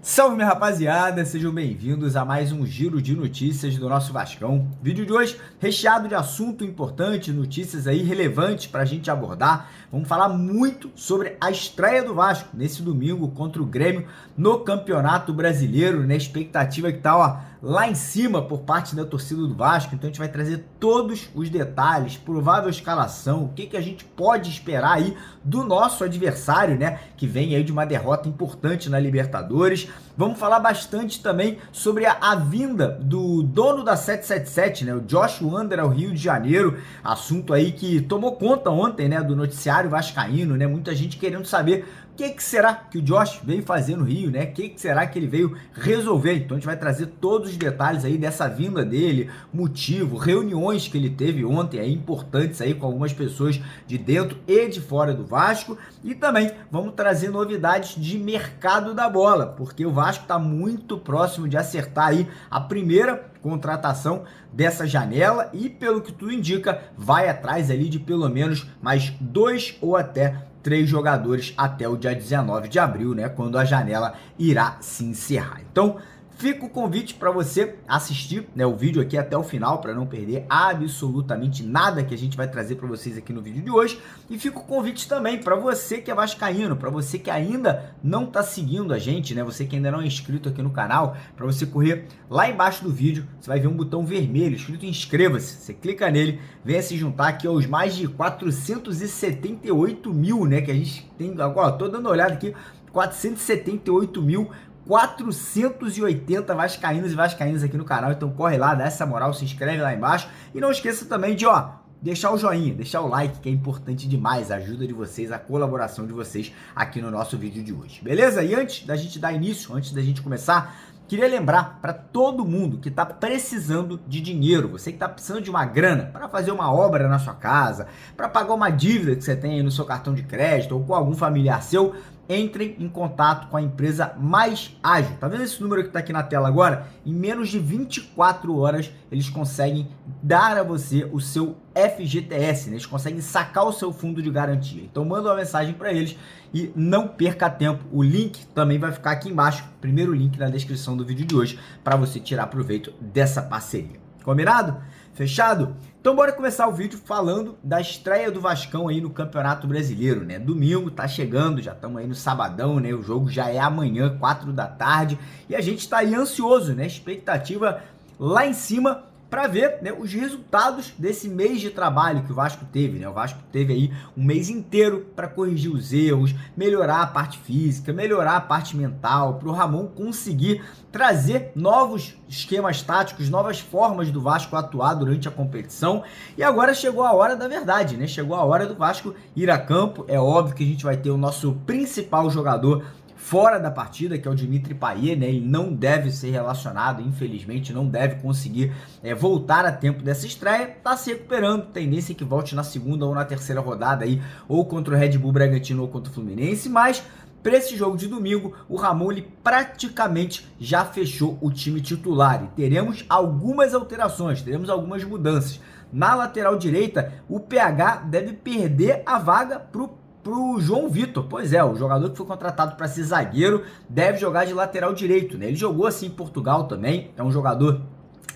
Salve, minha rapaziada, sejam bem-vindos a mais um giro de notícias do nosso Vascão. Vídeo de hoje recheado de assunto importante, notícias aí relevantes para a gente abordar. Vamos falar muito sobre a estreia do Vasco nesse domingo contra o Grêmio no Campeonato Brasileiro, né? Expectativa que tá lá em cima por parte da torcida do Vasco. Então a gente vai trazer todos os detalhes, provável escalação, o que a gente pode esperar aí do nosso adversário, né? Que vem aí de uma derrota importante na Libertadores. Vamos falar bastante também sobre a vinda do dono da 777, né? O Josh Wander ao Rio de Janeiro, assunto aí que tomou conta ontem, né? Do noticiário vascaíno, né? Muita gente querendo saber o que será que o Josh veio fazer no Rio, né? O que será que ele veio resolver? Então a gente vai trazer todos os detalhes aí dessa vinda dele, motivo, reuniões que ele teve ontem aí, importantes aí com algumas pessoas de dentro e de fora do Vasco. E também vamos trazer novidades de mercado da bola, porque o Vasco está muito próximo de acertar aí a primeira contratação dessa janela e, pelo que tudo indica, vai atrás ali de pelo menos mais 2 ou até 3 jogadores até o dia 19 de abril, né, quando a janela irá se encerrar. Então, fica o convite para você assistir, né, o vídeo aqui até o final, para não perder absolutamente nada que a gente vai trazer para vocês aqui no vídeo de hoje. E fica o convite também para você que é vascaíno, para você que ainda não está seguindo a gente, né, você que ainda não é inscrito aqui no canal, para você correr lá embaixo do vídeo, você vai ver um botão vermelho escrito inscreva-se. Você clica nele, venha se juntar aqui aos mais de 478 mil, né, que a gente tem agora. Tô dando uma olhada aqui, 478.480 vascaínos e vascaínas aqui no canal. Então corre lá, dá essa moral, se inscreve lá embaixo e não esqueça também de deixar o joinha, deixar o like, que é importante demais, a ajuda de vocês, a colaboração de vocês aqui no nosso vídeo de hoje, beleza? E antes da gente dar início, antes da gente começar, queria lembrar para todo mundo que está precisando de dinheiro, você que está precisando de uma grana para fazer uma obra na sua casa, para pagar uma dívida que você tem aí no seu cartão de crédito ou com algum familiar seu, entrem em contato com a empresa Mais Ágil. Tá vendo esse número que está aqui na tela agora? Em menos de 24 horas eles conseguem dar a você o seu FGTS, né? Eles conseguem sacar o seu fundo de garantia. Então manda uma mensagem para eles e não perca tempo. O link também vai ficar aqui embaixo, primeiro link na descrição do vídeo de hoje, para você tirar proveito dessa parceria. Combinado? Fechado? Então bora começar o vídeo falando da estreia do Vascão aí no Campeonato Brasileiro, né? Domingo tá chegando, já estamos aí no sabadão, né? O jogo já é amanhã, 4 da tarde, e a gente tá aí ansioso, né? Expectativa lá em cima para ver, né, os resultados desse mês de trabalho que o Vasco teve, né? O Vasco teve aí um mês inteiro para corrigir os erros, melhorar a parte física, melhorar a parte mental, para o Ramon conseguir trazer novos esquemas táticos, novas formas do Vasco atuar durante a competição. E agora chegou a hora da verdade, né? Chegou a hora do Vasco ir a campo. É óbvio que a gente vai ter o nosso principal jogador fora da partida, que é o Dimitri Payet, né? Ele não deve ser relacionado, infelizmente, não deve conseguir voltar a tempo dessa estreia, tá se recuperando, tendência que volte na segunda ou na terceira rodada aí, ou contra o Red Bull Bragantino ou contra o Fluminense, mas para esse jogo de domingo, o Ramon ele praticamente já fechou o time titular e teremos algumas alterações, teremos algumas mudanças. Na lateral direita, o PH deve perder a vaga pro João Vitor. Pois é, o jogador que foi contratado para ser zagueiro deve jogar de lateral direito, né? Ele jogou assim em Portugal também, é um jogador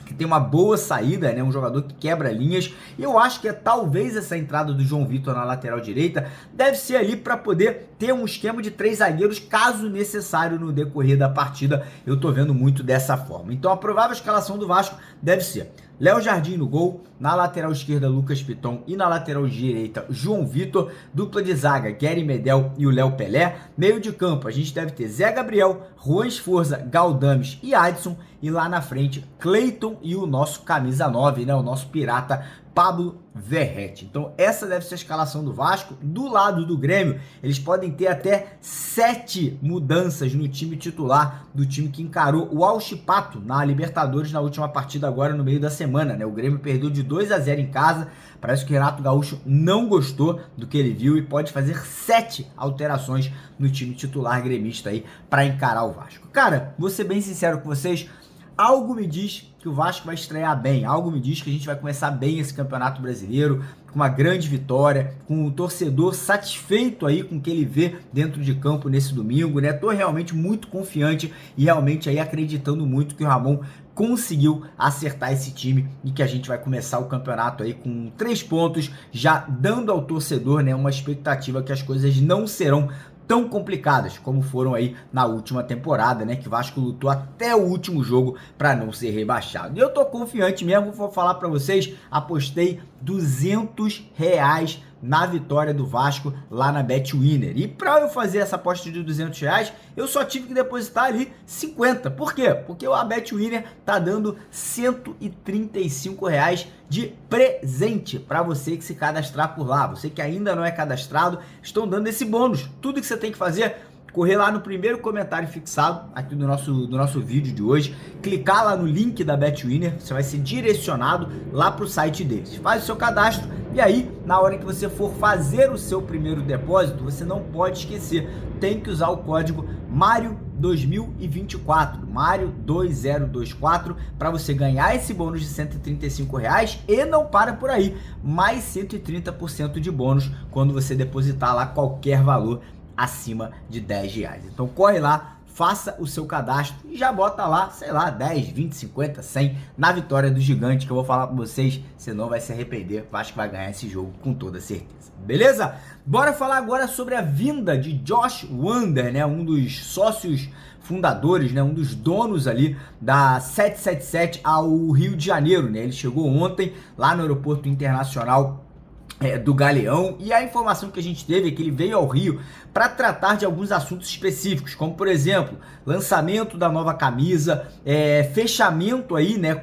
que tem uma boa saída, né? Um jogador que quebra linhas, e eu acho que talvez essa entrada do João Vitor na lateral direita deve ser ali para poder ter um esquema de 3 zagueiros, caso necessário no decorrer da partida. Eu tô vendo muito dessa forma. Então a provável escalação do Vasco deve ser Léo Jardim no gol, na lateral esquerda Lucas Piton e na lateral direita João Vitor, dupla de zaga Gary Medel e o Léo Pelé, meio de campo a gente deve ter Zé Gabriel, Juan Esforza, Galdames e Adson, e lá na frente Cleiton e o nosso camisa 9, né, o nosso pirata Pablo Verrete. Então essa deve ser a escalação do Vasco. Do lado do Grêmio, eles podem ter até 7 mudanças no time titular do time que encarou o Huachipato na Libertadores na última partida agora no meio da semana, né? O Grêmio perdeu de 2-0 em casa. Parece que o Renato Gaúcho não gostou do que ele viu e pode fazer 7 alterações no time titular gremista aí para encarar o Vasco. Cara, vou ser bem sincero com vocês, algo me diz que o Vasco vai estrear bem, algo me diz que a gente vai começar bem esse Campeonato Brasileiro, com uma grande vitória, com o torcedor satisfeito aí com o que ele vê dentro de campo nesse domingo, né? Tô realmente muito confiante e realmente aí acreditando muito que o Ramon conseguiu acertar esse time e que a gente vai começar o campeonato aí com 3 pontos, já dando ao torcedor, né, uma expectativa que as coisas não serão tão complicadas como foram aí na última temporada, né, que o Vasco lutou até o último jogo para não ser rebaixado. E eu tô confiante mesmo, vou falar para vocês, apostei R$200 na vitória do Vasco lá na BetWinner. E para eu fazer essa aposta de R$200, eu só tive que depositar ali 50. Por quê? Porque a BetWinner tá dando R$135 de presente para você que se cadastrar por lá. Você que ainda não é cadastrado, estão dando esse bônus. Tudo que você tem que fazer, correr lá no primeiro comentário fixado aqui do nosso vídeo de hoje, clicar lá no link da BetWinner, você vai ser direcionado lá para o site deles. Faz o seu cadastro e aí, na hora que você for fazer o seu primeiro depósito, você não pode esquecer, tem que usar o código Mário 2024, Mário 2024, para você ganhar esse bônus de R$135 e não para por aí, mais 130% de bônus quando você depositar lá qualquer valor acima de R$10. Então corre lá, faça o seu cadastro e já bota lá, sei lá, 10, 20, 50, 100 na vitória do Gigante, que eu vou falar para vocês, você não vai se arrepender, o Vasco vai ganhar esse jogo com toda certeza. Beleza? Bora falar agora sobre a vinda de Josh Wander, né, um dos sócios fundadores, né, um dos donos ali da 777 ao Rio de Janeiro, né? Ele chegou ontem lá no Aeroporto Internacional do Galeão, e a informação que a gente teve é que ele veio ao Rio para tratar de alguns assuntos específicos, como por exemplo, lançamento da nova camisa, fechamento aí, né,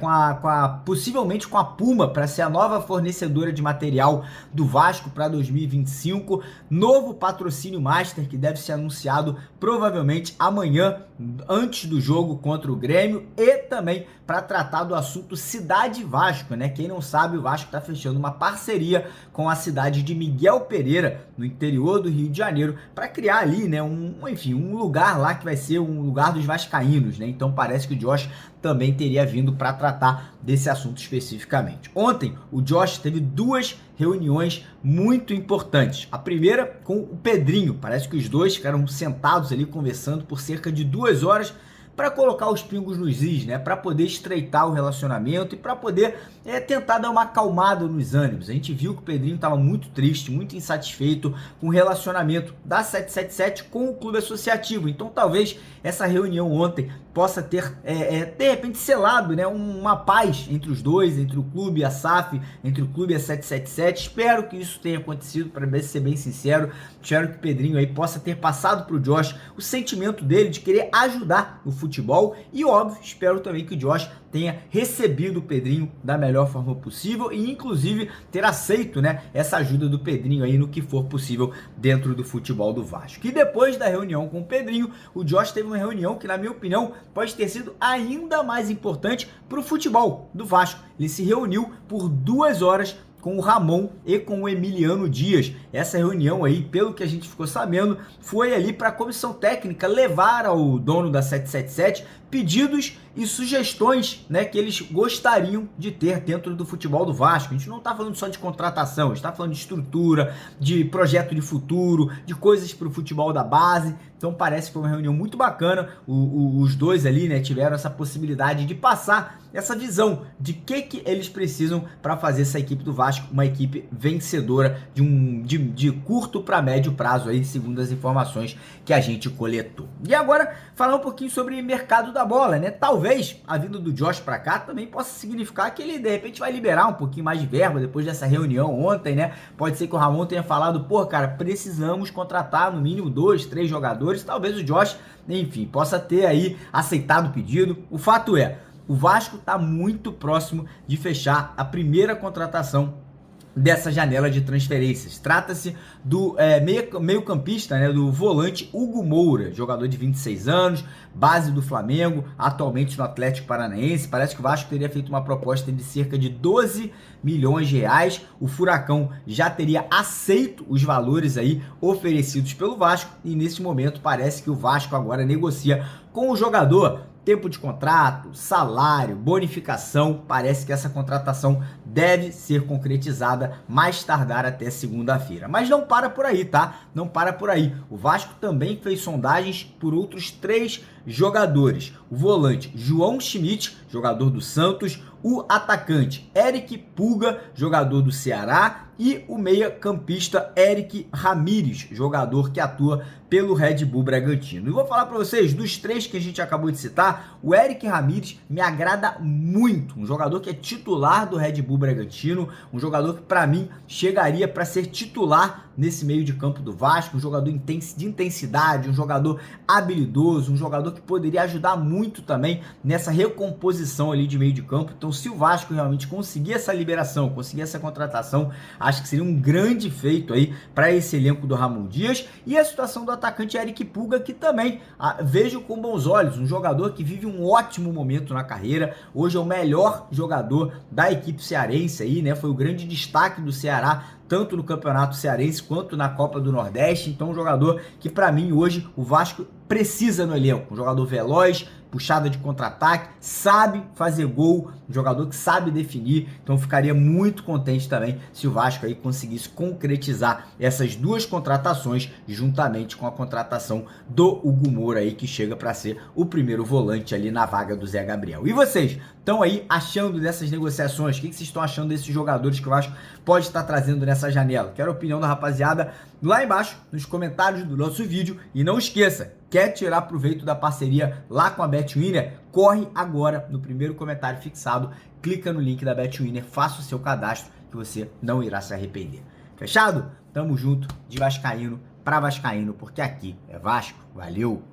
possivelmente com a Puma para ser a nova fornecedora de material do Vasco para 2025, novo patrocínio master que deve ser anunciado provavelmente amanhã, antes do jogo contra o Grêmio, e também para tratar do assunto Cidade Vasco, né? Quem não sabe, o Vasco está fechando uma parceria com a cidade de Miguel Pereira, no interior do Rio de Janeiro, para criar ali, né, um lugar lá que vai ser um lugar dos vascaínos, né? Então parece que o Josh também teria vindo para tratar desse assunto especificamente. Ontem, o Josh teve 2 reuniões muito importantes. A primeira com o Pedrinho, parece que os dois ficaram sentados ali conversando por cerca de 2 horas, para colocar os pingos nos is, né? Para poder estreitar o relacionamento e para poder tentar dar uma acalmada nos ânimos. A gente viu que o Pedrinho estava muito triste, muito insatisfeito com o relacionamento da 777 com o clube associativo. Então talvez essa reunião ontem possa ter, de repente, selado, né, uma paz entre os dois, entre o clube e a SAF, entre o clube e a 777. Espero que isso tenha acontecido, para ser bem sincero. Espero que o Pedrinho aí possa ter passado para o Josh o sentimento dele de querer ajudar o futebol e, óbvio, espero também que o Josh tenha recebido o Pedrinho da melhor forma possível e, inclusive, ter aceito, né, essa ajuda do Pedrinho aí no que for possível dentro do futebol do Vasco. E depois da reunião com o Pedrinho, o Josh teve uma reunião que, na minha opinião, pode ter sido ainda mais importante para o futebol do Vasco. Ele se reuniu por 2 horas com o Ramon e com o Emiliano Dias. Essa reunião aí, pelo que a gente ficou sabendo, foi ali para a comissão técnica levar ao dono da 777 pedidos e sugestões, né, que eles gostariam de ter dentro do futebol do Vasco. A gente não está falando só de contratação, a gente está falando de estrutura, de projeto de futuro, de coisas para o futebol da base. Então parece que foi uma reunião muito bacana. Os dois ali, né, tiveram essa possibilidade de passar essa visão de que eles precisam para fazer essa equipe do Vasco uma equipe vencedora de curto para médio prazo aí, segundo as informações que a gente coletou. E agora falar um pouquinho sobre mercado da bola, né? Talvez a vinda do Josh para cá também possa significar que ele de repente vai liberar um pouquinho mais de verba depois dessa reunião ontem, né? Pode ser que o Ramon tenha falado, pô, cara, precisamos contratar no mínimo 2, 3 jogadores. Talvez o Josh, enfim, possa ter aí aceitado o pedido. O fato é, o Vasco está muito próximo de fechar a primeira contratação dessa janela de transferências. Trata-se do meio-campista, né, do volante Hugo Moura, jogador de 26 anos, base do Flamengo, atualmente no Atlético Paranaense. Parece que o Vasco teria feito uma proposta de cerca de 12 milhões de reais. O Furacão já teria aceito os valores aí oferecidos pelo Vasco e nesse momento parece que o Vasco agora negocia com o jogador tempo de contrato, salário, bonificação, parece que essa contratação deve ser concretizada mais tardar até segunda-feira. Mas não para por aí, tá? Não para por aí. O Vasco também fez sondagens por outros 3 jogadores. O volante João Schmidt, jogador do Santos, o atacante Eric Puga, jogador do Ceará, e o meia-campista Eric Ramírez, jogador que atua pelo Red Bull Bragantino. E vou falar para vocês, dos 3 que a gente acabou de citar, o Eric Ramírez me agrada muito, um jogador que é titular do Red Bull Bragantino, um jogador que para mim chegaria para ser titular nesse meio de campo do Vasco, um jogador de intensidade, um jogador habilidoso, um jogador que poderia ajudar muito também nessa recomposição ali de meio de campo. Então, se o Vasco realmente conseguir essa liberação, conseguir essa contratação, acho que seria um grande feito aí para esse elenco do Ramon Dias. E a situação do atacante Eric Puga, que também vejo com bons olhos, um jogador que vive um ótimo momento na carreira, hoje é o melhor jogador da equipe cearense aí, né? Foi o grande destaque do Ceará, tanto no Campeonato Cearense quanto na Copa do Nordeste. Então, um jogador que para mim hoje o Vasco precisa no elenco, um jogador veloz, puxada de contra-ataque, sabe fazer gol, um jogador que sabe definir. Então ficaria muito contente também se o Vasco aí conseguisse concretizar essas 2 contratações juntamente com a contratação do Hugo Moura aí, que chega para ser o primeiro volante ali na vaga do Zé Gabriel. E vocês estão aí achando dessas negociações? O que vocês estão achando desses jogadores que o Vasco pode estar trazendo nessa janela? Quero a opinião da rapaziada lá embaixo nos comentários do nosso vídeo. E não esqueça, quer tirar proveito da parceria lá com a BetWinner? Corre agora no primeiro comentário fixado, clica no link da BetWinner, faça o seu cadastro que você não irá se arrepender. Fechado? Tamo junto, de vascaíno para vascaíno, porque aqui é Vasco. Valeu!